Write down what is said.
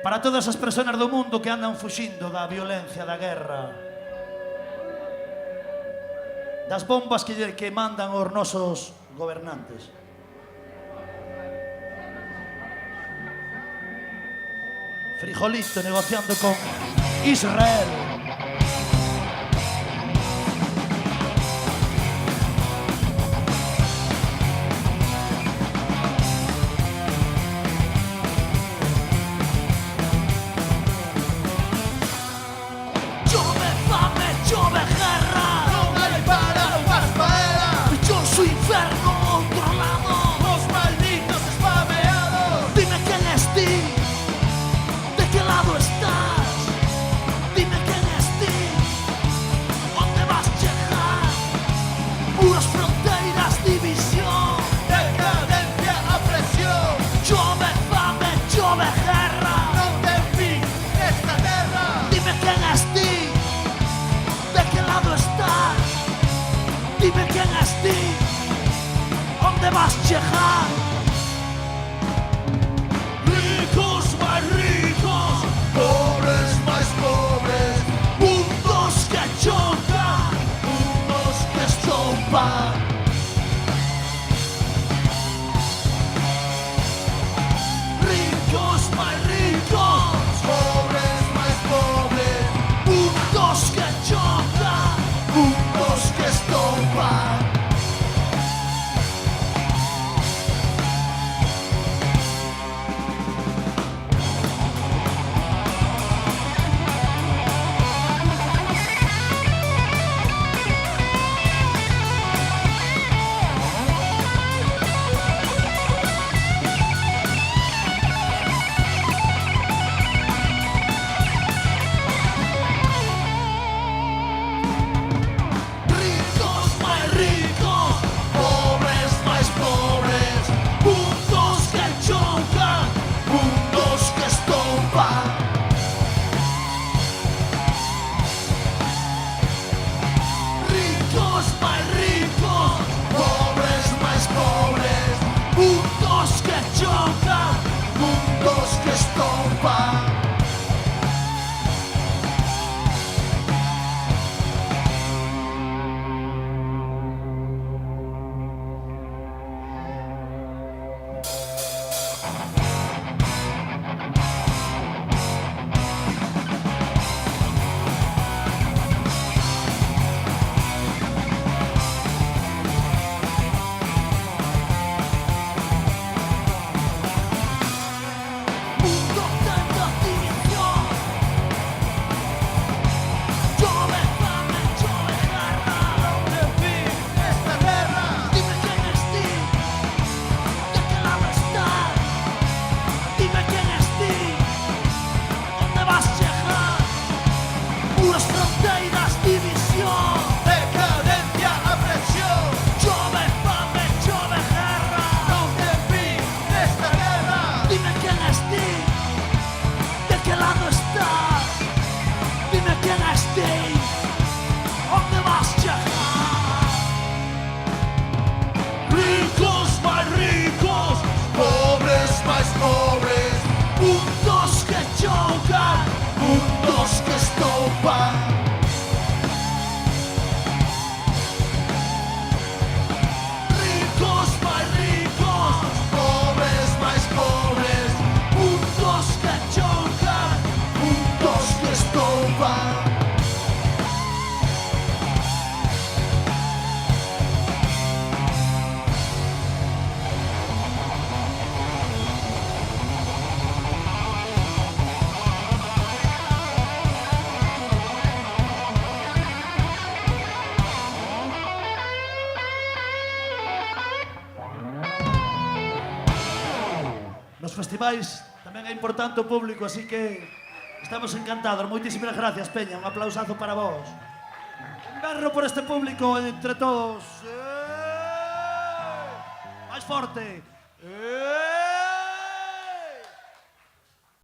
Para todas as persoas do mundo que andan fuxindo da violencia, da guerra, das bombas que mandan os nosos gobernantes. Frijolito negociando con Israel. Chove fame, chove guerra, Non hai para unhas paelas, dichoso inferno ao outro lado. os malditos espameados. Dime quen es ti, de que lado estás. Dime quen es ti, onde vas chegar. Muros, fronteiras, división. Decadencia, opresión, Chove fame, chove guerra. non ten fin nesta terra. Dime quen es ti, de que lado estás. Dime quen es ti, onde vas chegar. Ricos máis ricos, Pobres máis pobres, mundos que chocan, mundos que estompan. ricos máis ricos, Pobres máis pobres, mundos que chocan, mundos que estompan. ricos máis ricos, Pobres máis pobres, mundos que chocan, mundos que estompan. ricos máis ricos, Pobres máis pobres, mundos que chocan, mundos que estompan. mundo tanta división. Chove fame, chove guerra, En fin, esta guerra, dime quen es ti, de que lado estás. Dime quen es ti, onde vas chegar. Muros, fronteiras, división. decadencia, opresión, Chove fame, chove guerra. non ten fin nesta guerra. Dime quién es ti, de qué lado estás. Dime quién es ti, ¿dónde vas a llegar? Ricos más ricos, Pobres máis pobres, mundos que chocan, mundos que estompan. ricos más ricos, Pobres máis pobres, mundos que chocan, mundos que estompan. Nos festivais tamén é importante o público, así que estamos encantados. Moitísimas gracias, Peña. Un aplausazo para vos. Un berro por este público entre todos. Máis forte.